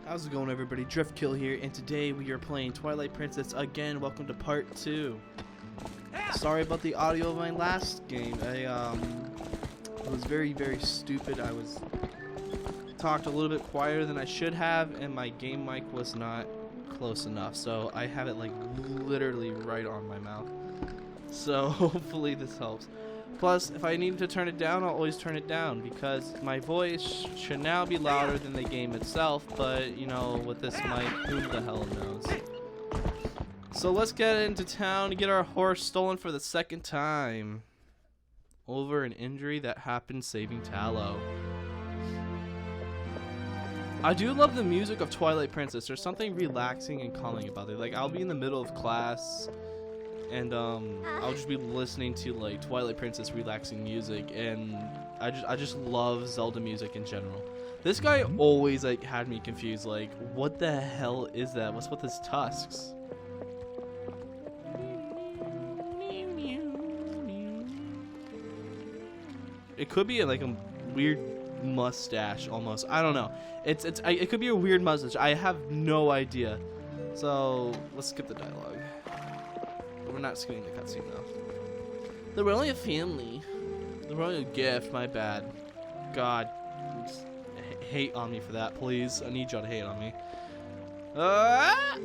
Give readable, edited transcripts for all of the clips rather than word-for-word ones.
How's it going, everybody? Driftkill here, and today we are playing Twilight Princess again. Welcome to part 2. Sorry about the audio of my last game. It was very stupid. I was talked a little bit quieter than I should have, and my game mic was not close enough. So I have it like literally right on my mouth. So hopefully this helps. Plus, if I need to turn it down, I'll always turn it down because my voice should now be louder than the game itself, but, you know, with this mic, who the hell knows. So let's get into town to get our horse stolen for the second time. Over an injury that happened saving Tallow. I do love the music of Twilight Princess. There's something relaxing and calming about it. Like, I'll be in the middle of class and I'll just be listening to like Twilight Princess relaxing music, and I just love Zelda music in general. This guy always like had me confused, like what the hell is that? What's with his tusks? It could be like a weird mustache almost. I don't know. It could be a weird mustache. I have no idea. So let's skip the dialogue. We're not skipping the cutscene though. The royal family. The royal gift, my bad. God. Just hate on me for that, please. I need y'all to hate on me. I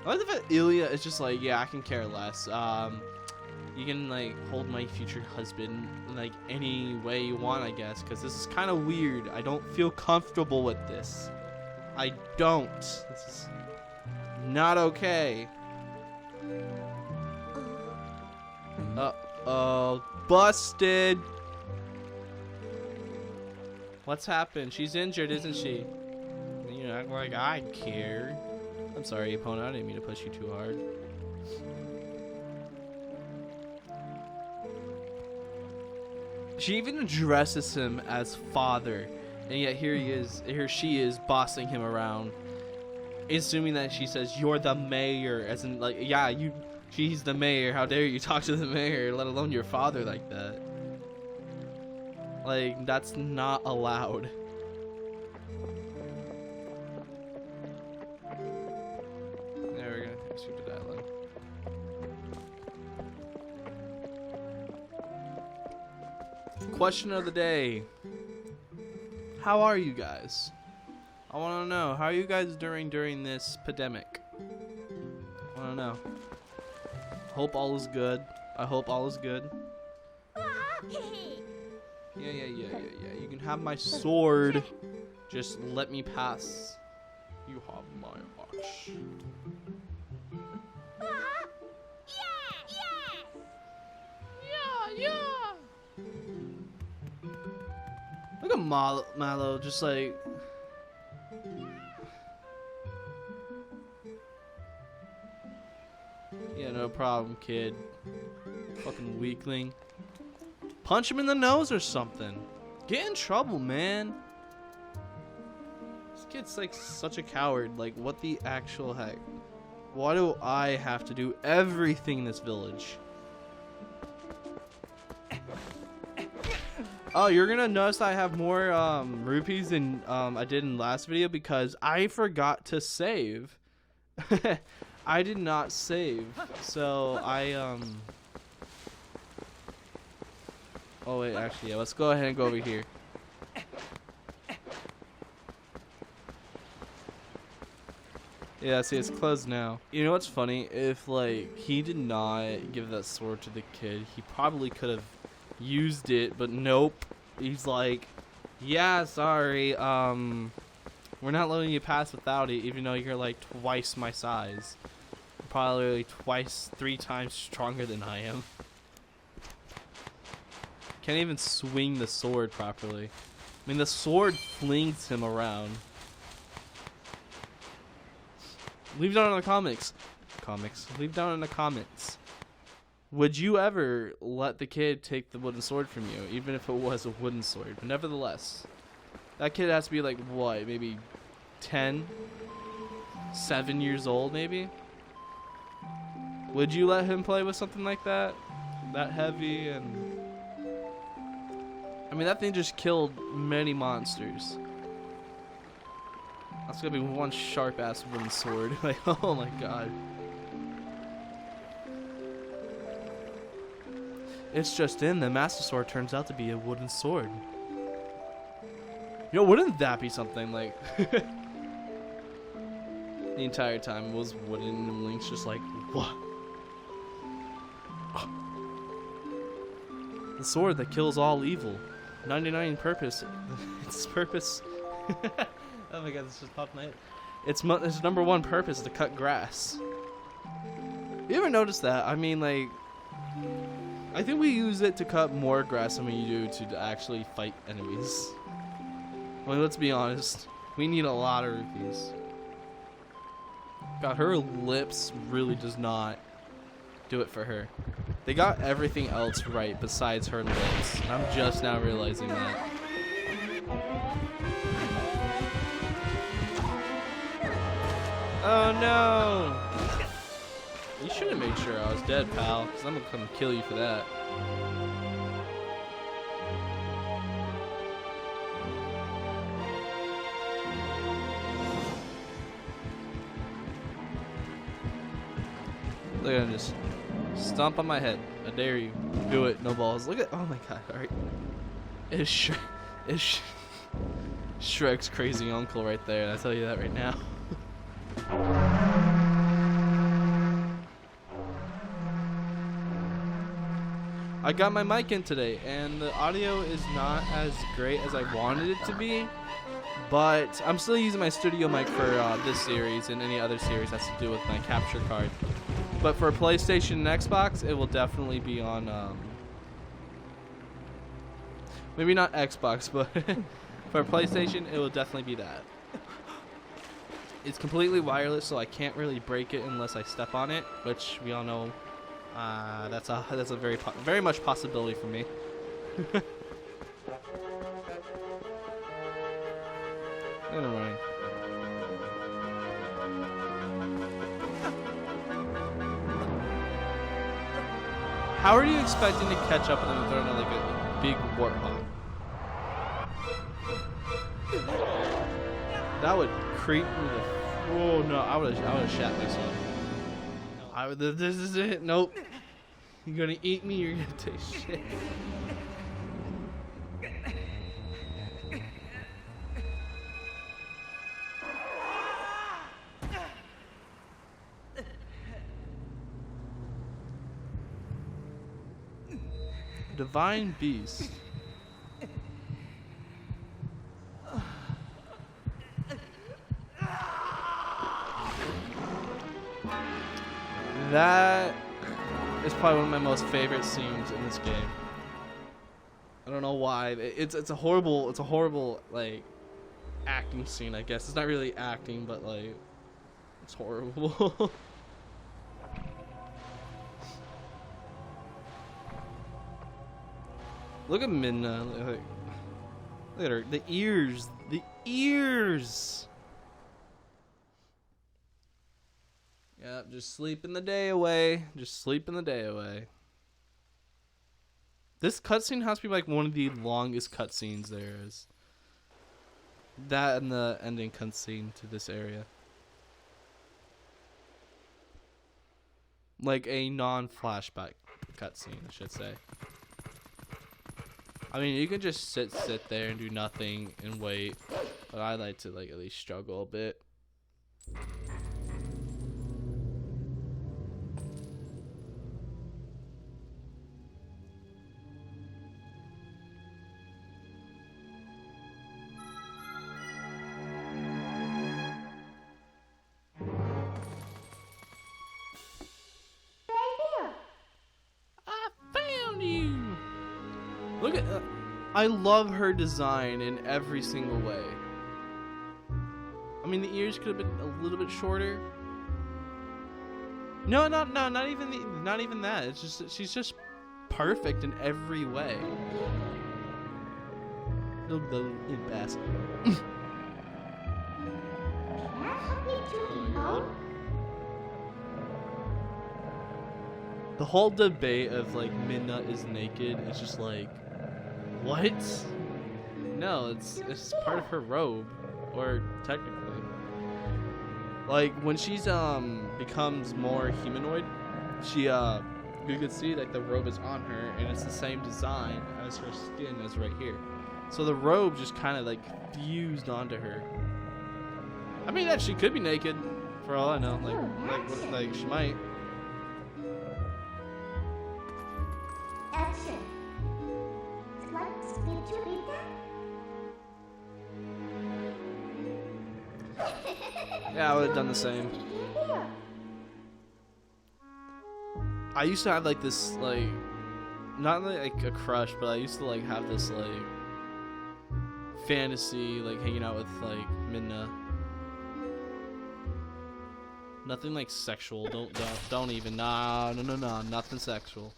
like the fact Ilya is just like, yeah, I can care less. You can like hold my future husband like any way you want, I guess, because this is kind of weird. I don't feel comfortable with this. I don't. This is not okay. Uh-oh. Busted. What's happened? She's injured, isn't she? You know, act like I care. I'm sorry, opponent. I didn't mean to push you too hard. She even addresses him as father, and yet here she is bossing him around. Assuming that she says you're the mayor, as in like, yeah, she's the mayor, how dare you talk to the mayor, let alone your father like that. Like, that's not allowed. There we go. Skip the dialogue. Question of the day. How are you guys? I want to know, how are you guys doing during this pandemic? I want to know. Hope all is good. I hope all is good. Yeah. You can have my sword. Just let me pass. You have my watch. Yeah. Look at Mallow, just like. Yeah, no problem, kid. Fucking weakling. Punch him in the nose or something. Get in trouble, man. This kid's like such a coward. Like, what the actual heck? Why do I have to do everything in this village? Oh, you're gonna notice I have more rupees than I did in the last video because I forgot to save. I did not save, so oh wait, actually, yeah, let's go ahead and go over here. Yeah, see, it's closed now. You know what's funny? If, like, he did not give that sword to the kid, he probably could have used it, but nope. He's like, yeah, sorry, we're not letting you pass without it, even though you're, like, twice my size. Probably twice, 3 times stronger than I am. Can't even swing the sword properly. I mean, the sword flings him around. Leave down in the comments. Leave down in the comments. Would you ever let the kid take the wooden sword from you, even if it was a wooden sword? But nevertheless, that kid has to be like, what, maybe 10? 7 years old, maybe? Would you let him play with something like that? That heavy and... I mean, that thing just killed many monsters. That's gonna be one sharp-ass wooden sword. Like, oh my god. It's just in. The Master Sword turns out to be a wooden sword. Yo, wouldn't that be something? Like, the entire time it was wooden and Link's just like, what? The sword that kills all evil. 99 purpose. Its purpose. Oh my god, this just popped my head. Its number one purpose is to cut grass. You ever notice that? I mean, like, I think we use it to cut more grass than we do to actually fight enemies. I mean, let's be honest. We need a lot of rupees. God, her lips really does not do it for her. They got everything else right besides her lips. I'm just now realizing that. Oh no! You should have made sure I was dead, pal, because I'm gonna come kill you for that. Look at him just stomp on my head. I dare you. Do it. No balls. Look at. Oh my god. Alright. It's Shrek's crazy uncle right there. I tell you that right now. I got my mic in today, and the audio is not as great as I wanted it to be, but I'm still using my studio mic for this series and any other series that has to do with my capture card. But for PlayStation and Xbox, it will definitely be on, maybe not Xbox, but for PlayStation, it will definitely be that. It's completely wireless, so I can't really break it unless I step on it, which we all know. That's a very much possibility for me. Anyway. How are you expecting to catch up with them if they're not like a big warthog? That would creep me the. Oh no! I would have shat myself. This is it. Nope. You're gonna eat me. You're gonna taste shit. Divine Beast. That is probably one of my most favorite scenes in this game. I don't know why. It's a horrible like acting scene, I guess. It's not really acting, but like it's horrible. Look at Midna. Look at her. The ears. The ears. Yep, just sleeping the day away. Just sleeping the day away. This cutscene has to be like one of the longest cutscenes there is. That and the ending cutscene to this area. Like a non-flashback cutscene, I should say. I mean, you can just sit there and do nothing and wait, but I like to like at least struggle a bit. Look at I love her design in every single way. I mean, the ears could have been a little bit shorter. No, not even that. It's just she's just perfect in every way. Little bastard. The whole debate of like Midna is naked is just like, What? No, it's part of her robe, or technically. Like when she's becomes more humanoid, she you can see like the robe is on her, and it's the same design as her skin is right here. So the robe just kind of like fused onto her. I mean that she could be naked, for all I know. Like she might. Action. Let's get you read that. Yeah, I would have done the same. I used to have like this like, not like a crush, but I used to like have this like fantasy like hanging out with like Midna. Nothing like sexual. Don't even. No, nothing sexual.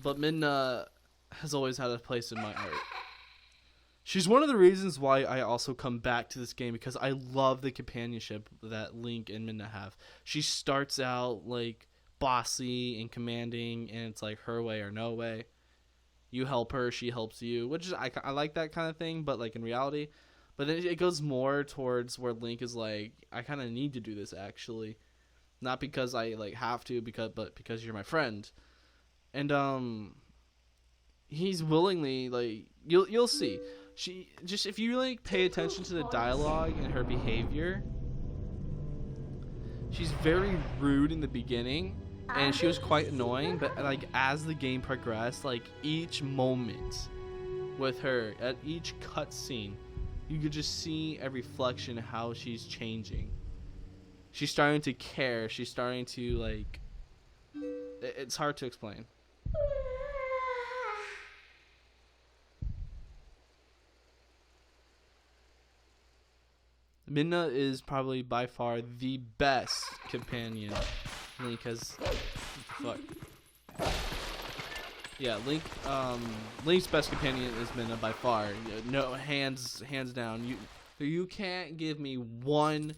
But Midna has always had a place in my heart. She's one of the reasons why I also come back to this game, because I love the companionship that Link and Midna have. She starts out like bossy and commanding, and it's like her way or no way. You help her, she helps you, which is I like that kind of thing, but like in reality. But then it goes more towards where Link is like, I kind of need to do this actually, not because I like have to, but because you're my friend, and he's willingly like you'll see. She just, if you like pay attention to the dialogue and her behavior, she's very rude in the beginning, and she was quite annoying, but like as the game progressed, like each moment with her, at each cutscene, you could just see a reflection of how she's changing. She's starting to care. She's starting to like, it's hard to explain. Midna is probably by far the best companion Link has. What the fuck? Yeah, Link's best companion is Midna by far. No, hands down. You can't give me one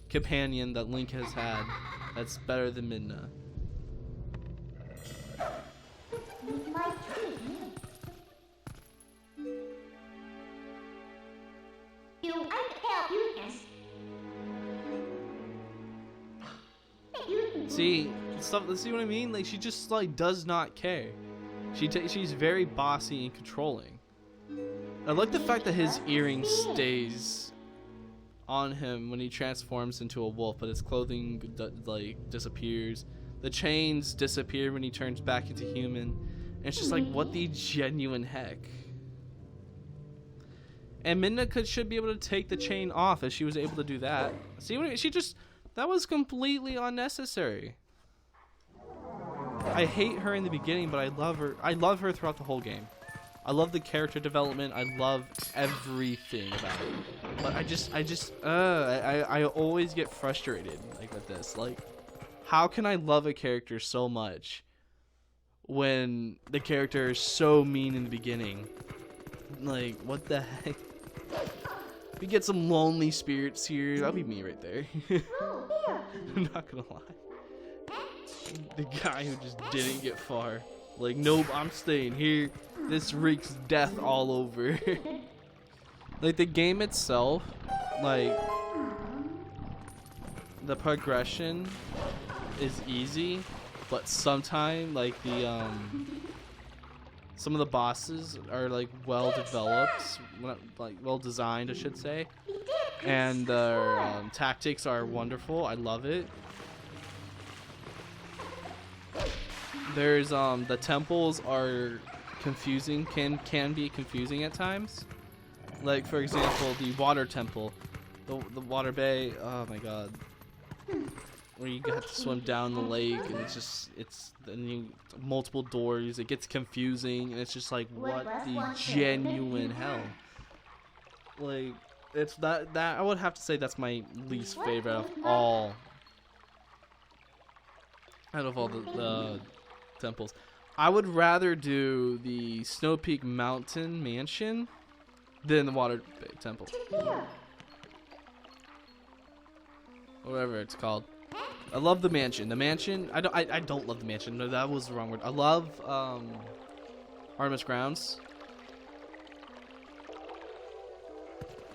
companion that Link has had that's better than Midna. My treat. You, I can help you, yes. See what I mean? Like she just like does not care. She's very bossy and controlling. I like the fact that his earring stays on him when he transforms into a wolf, but his clothing like disappears. The chains disappear when he turns back into human. And it's just like, what the genuine heck? And Midna should be able to take the chain off, if she was able to do that. See what she just, that was completely unnecessary. I hate her in the beginning, but I love her. I love her throughout the whole game. I love the character development. I love everything about it. But I always get frustrated like with this. Like, how can I love a character so much when the character is so mean in the beginning? Like, what the heck? We get some lonely spirits here. That'll be me right there. I'm not gonna lie. The guy who just didn't get far. Like, nope, I'm staying here. This reeks death all over. Like, the game itself, like, the progression is easy, but sometimes, like, some of the bosses are, like, well developed, like, well designed, I should say. And their tactics are wonderful. I love it. There's the temples are confusing, can be confusing at times. Like, for example, the water temple, the water bay. Oh my god, where you have to swim down the lake, and it's multiple doors. It gets confusing, and it's just like, what the genuine hell? Like, it's that I would have to say that's my least favorite of all. Out of all the temples, I would rather do the Snow Peak Mountain Mansion than the Water Bay Temple. Whatever it's called. I love the mansion. The mansion. I don't love the mansion. No, that was the wrong word. I love Artemis Grounds.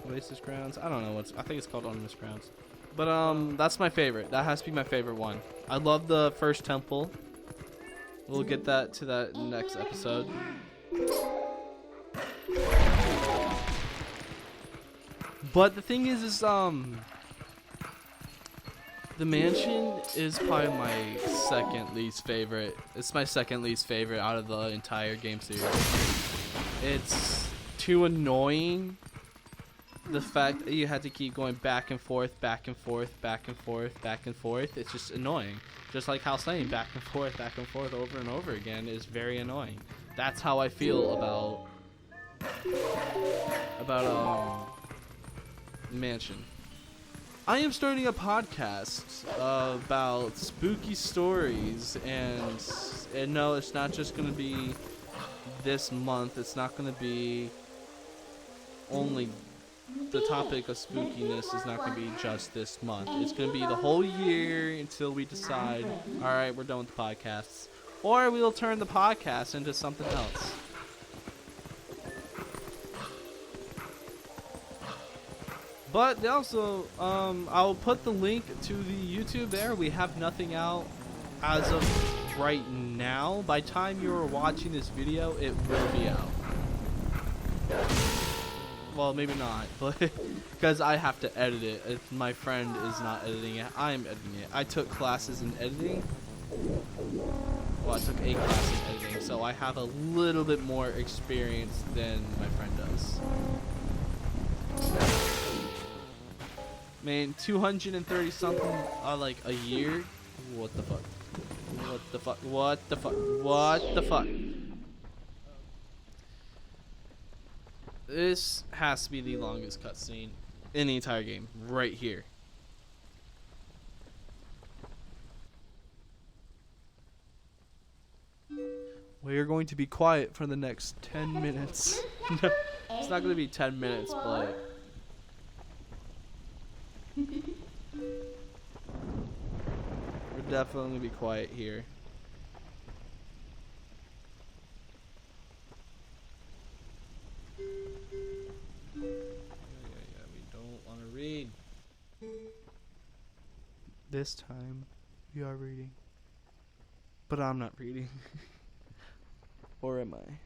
Oasis Grounds. I don't know what's. I think it's called Artemis Grounds. But that's my favorite. That has to be my favorite one. I love the first temple. We'll get that next episode. But the thing is the mansion is probably my second least favorite. It's my second least favorite out of the entire game series. It's too annoying. The fact that you had to keep going back and forth, back and forth, back and forth, back and forth. It's just annoying. Just like how saying back and forth over and over again is very annoying. That's how I feel about Mansion. I am starting a podcast about spooky stories, and no, it's not just gonna be this month. It's not gonna be only the topic of spookiness is not going to be just this month. It's going to be the whole year until we decide, all right, we're done with the podcasts. Or we'll turn the podcast into something else. But also, I'll put the link to the YouTube there. We have nothing out as of right now. By the time you're watching this video, it will be out. Well, maybe not, but because I have to edit it. If my friend is not editing it, I'm editing it. I took classes in editing. Well, I took a class in editing, so I have a little bit more experience than my friend does. Man, 230 something like a year? What the fuck? What the fuck? What the fuck? What the fuck? This has to be the longest cutscene in the entire game, right here. We're going to be quiet for the next 10 minutes. It's not going to be 10 minutes, but... We're definitely going to be quiet here. Read. This time we are reading, but I'm not reading. Or am I?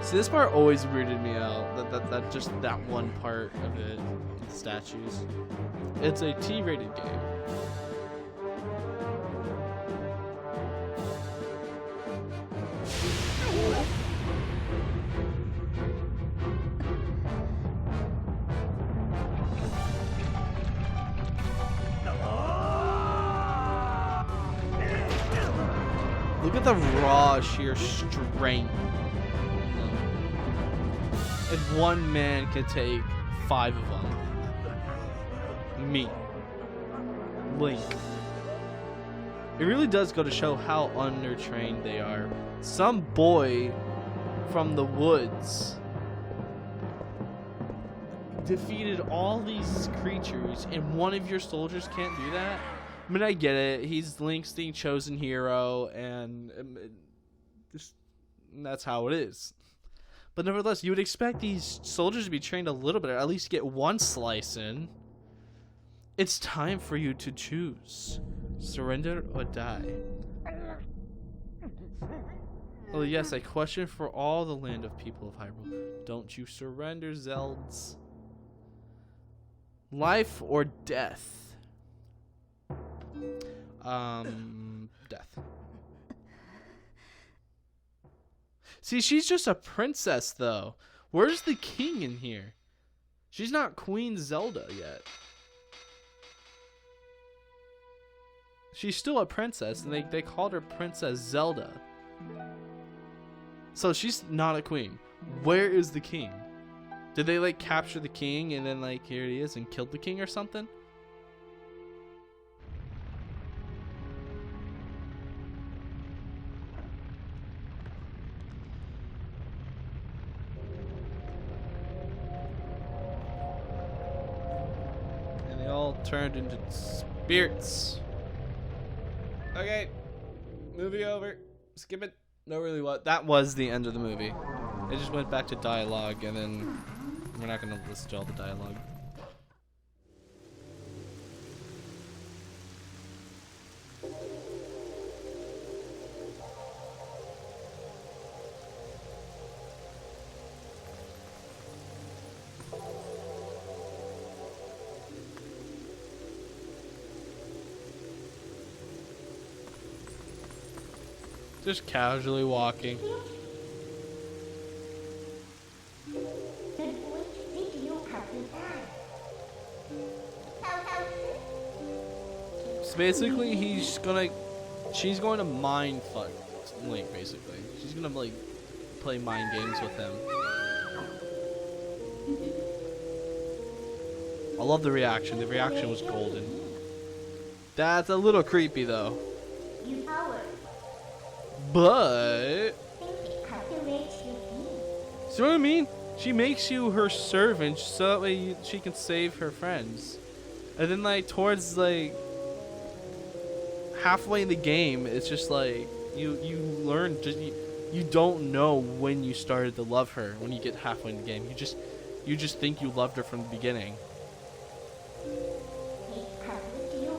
See, this part always weirded me out. That just that one part of it, the statues. It's a T-rated game. Look at the raw sheer strength. If one man can take 5 of them. Me. Link. It really does go to show how undertrained they are. Some boy from the woods defeated all these creatures, and one of your soldiers can't do that? I mean, I get it. He's Link's the chosen hero, and that's how it is. But nevertheless, you would expect these soldiers to be trained a little bit, or at least get one slice in. It's time for you to choose. Surrender or die. Oh yes, a question for all the land of people of Hyrule. Don't you surrender, Zelds. Life or death? Death. See, she's just a princess, though. Where's the king in here? She's not Queen Zelda yet. She's still a princess, and they called her Princess Zelda. So she's not a queen. Where is the king? Did they, like, capture the king, and then, like, here he is, and killed the king or something? turned into spirits. Okay, movie over. Skip it. No, really, what? That was the end of the movie. It just went back to dialogue, and then we're not gonna listen to all the dialogue. Just casually walking. So basically, she's going to mind fuck Link. Basically, she's gonna like play mind games with him. I love the reaction. The reaction was golden. That's a little creepy though. But see what I mean? She makes you her servant so that way she can save her friends. And then like towards like halfway in the game, it's just like you learn you don't know when you started to love her when you get halfway in the game. You just think you loved her from the beginning.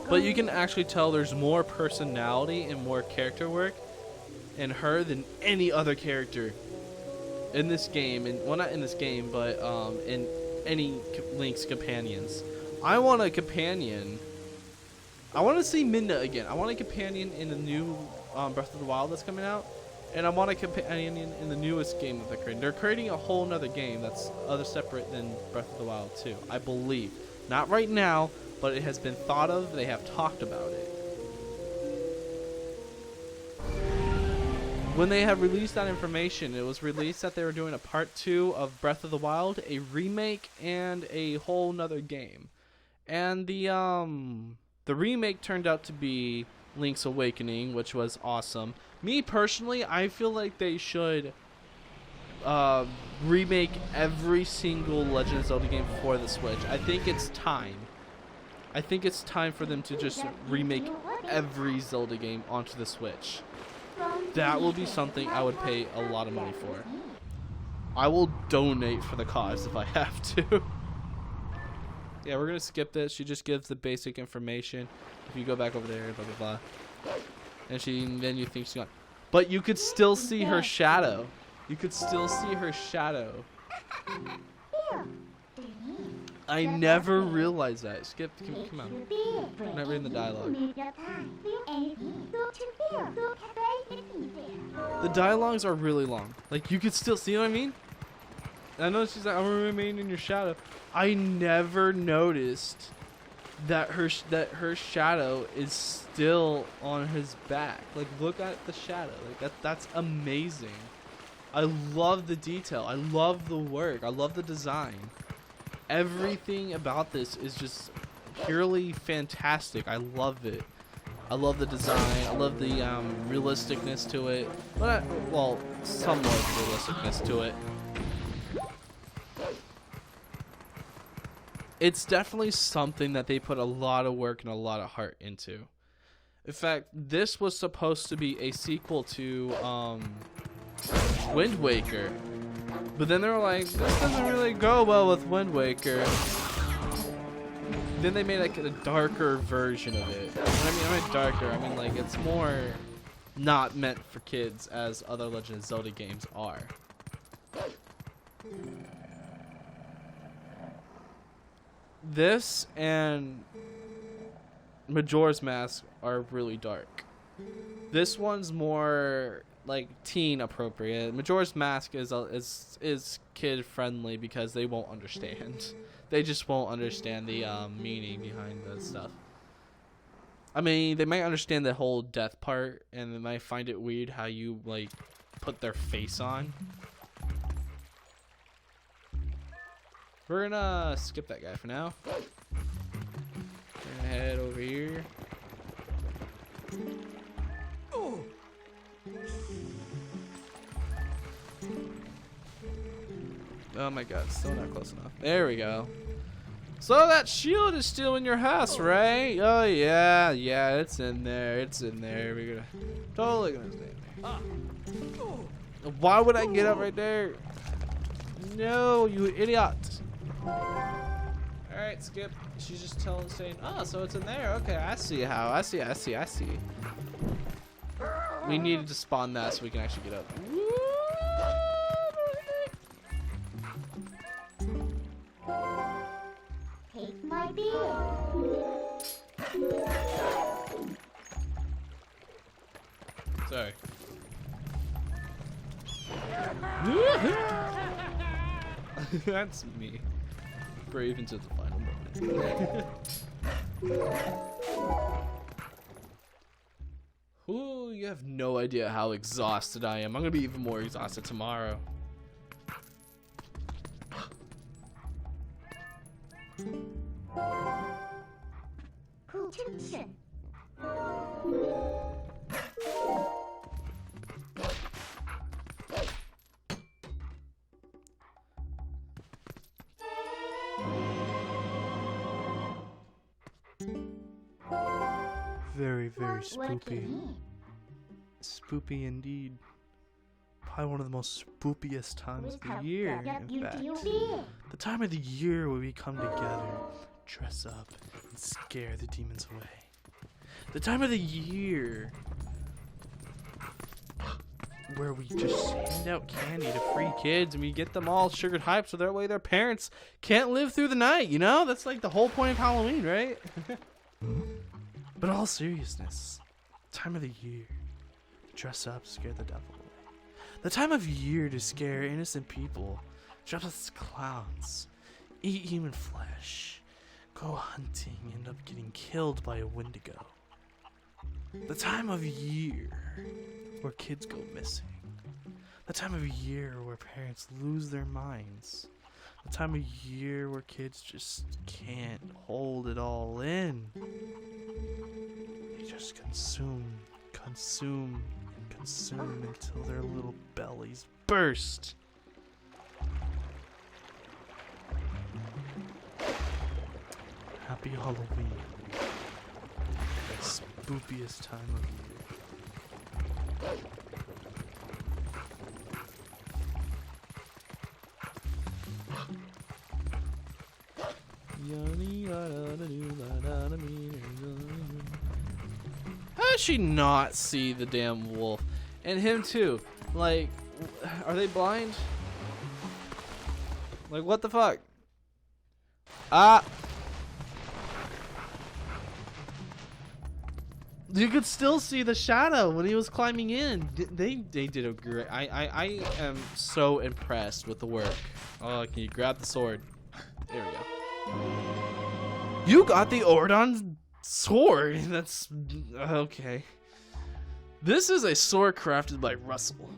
But you can actually tell there's more personality and more character work in her than any other character in this game, and well, not in this game, but in any Link's companions. I want a companion. I want to see Midna again. I want a companion in the new Breath of the Wild that's coming out, and I want a companion in the newest game that they're creating. They're creating a whole nother game that's other separate than Breath of the Wild 2, I believe. Not right now, but it has been thought of. They have talked about it. When they have released that information, it was released that they were doing a part 2 of Breath of the Wild, a remake, and a whole nother game. And the remake turned out to be Link's Awakening, which was awesome. Me personally, I feel like they should remake every single Legend of Zelda game for the Switch. I think it's time. I think it's time for them to just remake every Zelda game onto the Switch. That will be something I would pay a lot of money for. I will donate for the cause if I have to. Yeah, we're gonna skip this. She just gives the basic information. If you go back over there, blah blah blah, and then you think she's gone, but you could still see her shadow. You could still see her shadow. I never realized that. Skip, come on. I'm not reading the dialogue. The dialogues are really long. Like, you could still see what I mean? I know she's like, I'm gonna remain in your shadow. I never noticed that her shadow is still on his back. Like, look at the shadow. Like, that's amazing. I love the detail. I love the work. I love the design. Everything about this is just purely fantastic. I love it. I love the design. I love the realisticness to it. Well, somewhat realisticness to it. It's definitely something that they put a lot of work and a lot of heart into. In fact, this was supposed to be a sequel to Wind Waker. But then they were like, this doesn't really go well with Wind Waker. Then they made like a darker version of it. And I mean darker, I mean like it's more not meant for kids as other Legend of Zelda games are. This and Majora's Mask are really dark. This one's more like teen appropriate. Majora's Mask is kid friendly because they won't understand. They just won't understand the meaning behind the stuff. I mean, they might understand the whole death part, and they might find it weird how you like put their face on. We're gonna skip that guy for now. We're gonna head over here. Oh my god, still not close enough. There we go. So that shield is still in your house, right? Oh yeah, yeah, it's in there. It's in there. We're gonna totally gonna stay in there. Why would I get up right there? No, you idiot. Alright, Skip. She's just saying, oh, so it's in there. Okay, I see how. I see. We needed to spawn that so we can actually get up. Take my beer. Sorry. That's me. Brave into the final moment. Ooh, you have no idea how exhausted I am. I'm gonna be even more exhausted tomorrow. Protection. Very, very Not working spoopy. here. Spoopy indeed. Probably one of the most spoopiest times of the year, in fact. The time of the year where we come together, dress up, and scare the demons away. The time of the year where we just hand out candy to free kids and we get them all sugared hype so that way their parents can't live through the night, you know? That's like the whole point of Halloween, right? But in all seriousness, time of the year, dress up, scare the devil away. The time of year to scare innocent people, dress up as clowns, eat human flesh, go hunting, end up getting killed by a Wendigo. The time of year where kids go missing. The time of year where parents lose their minds. The time of year where kids just can't hold it all in. They just consume, and consume until their little bellies burst. Happy Halloween. The spookiest time of year. How does she not see the damn wolf? And him too. Like, are they blind? Like, what the fuck? Ah! You could still see the shadow when he was climbing in. They did a great. I am so impressed with the work. Oh, can you grab the sword? There we go. You got the Ordon sword. That's okay. This is a sword crafted by Russell.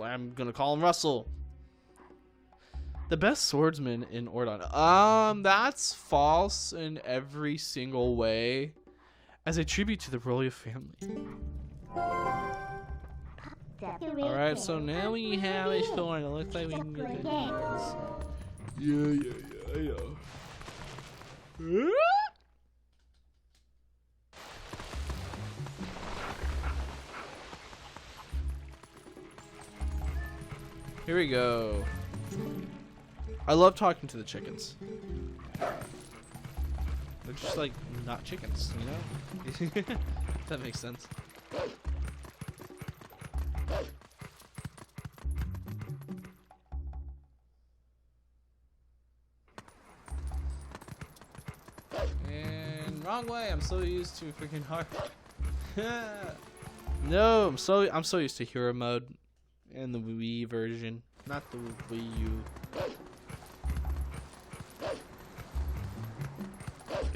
I'm gonna call him Russell. The best swordsman in Ordon. That's false in every single way. As a tribute to the royal family. Alright, so now we have a sword. It looks like we can get the demons. Yeah, I know. Here we go. I love talking to the chickens. They're just like not chickens, you know? If that makes sense. And wrong way. I'm so used to freaking hard. No, I'm so used to hero mode and the Wii version, not the Wii U.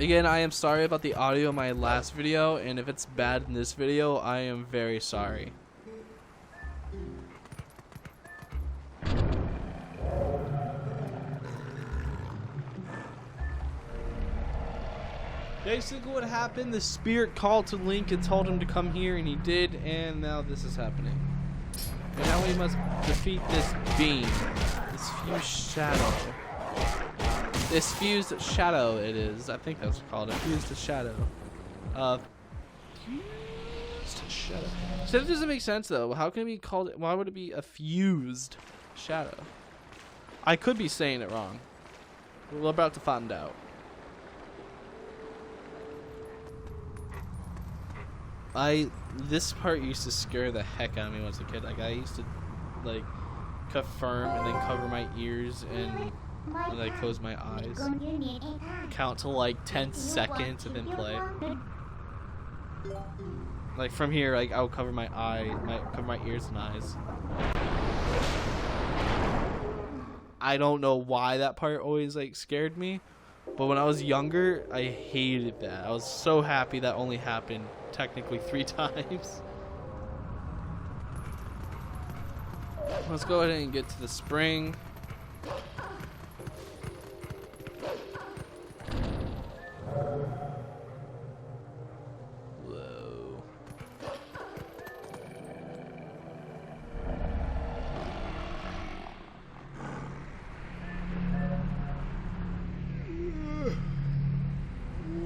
Again, I am sorry about the audio in my last video, and if it's bad in this video, I am very sorry. Basically what happened, the spirit called to Link and told him to come here, and he did, and now this is happening. And now we must defeat this beam, this fused shadow. This fused shadow it is. I think that's called a fused shadow. Fused shadow. So that doesn't make sense though. How can it be called? Why would it be a fused shadow? I could be saying it wrong. We're about to find out. This part used to scare the heck out of me when I was a kid. Like I used to like confirm and then cover my ears and like close my eyes. Count to like 10 seconds and then play. Like from here, like I would cover my cover my ears and eyes. I don't know why that part always like scared me, but when I was younger, I hated that. I was so happy that only happened technically 3 times. Let's go ahead and get to the spring. Whoa.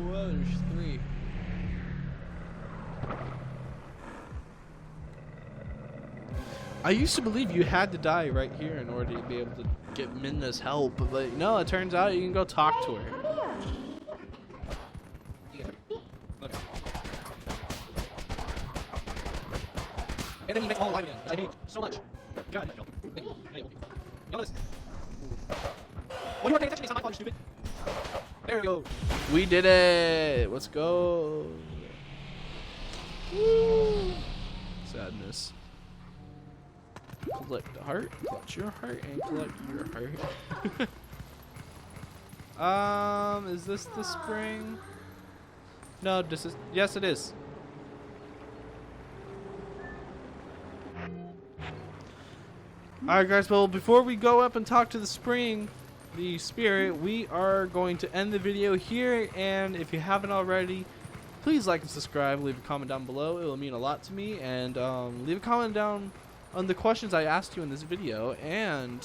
Whoa, there's 3. I used to believe you had to die right here in order to be able to get Minna's help, but no, it turns out you can go talk to her. And then you make all alive again. I hate so much. God, thank you. You know this. What do you want to pay attention to? It's not my fault, stupid. There we go. We did it. Let's go. Woo. Sadness. Collect the heart, collect your heart, and collect your heart. Is this the spring? No, this is, yes it is. Alright guys, well before we go up and talk to the spring, the spirit, we are going to end the video here, and if you haven't already, please like and subscribe, leave a comment down below, it will mean a lot to me, and leave a comment down on the questions I asked you in this video, and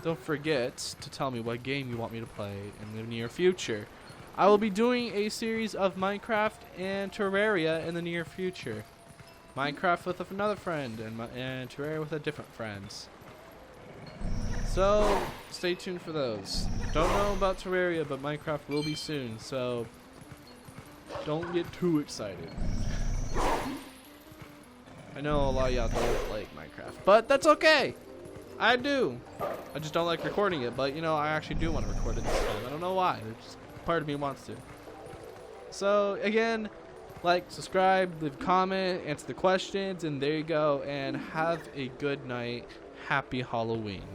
don't forget to tell me what game you want me to play in the near future. I will be doing a series of Minecraft and Terraria in the near future. Minecraft with another friend and Terraria with a different friends. So stay tuned for those. Don't know about Terraria, but Minecraft will be soon, so don't get too excited. I know a lot of y'all don't like Minecraft, but that's okay. I do. I just don't like recording it, but you know, I actually do want to record it this time. I don't know why. Just part of me wants to. So again, like, subscribe, leave a comment, answer the questions, and there you go. And have a good night. Happy Halloween.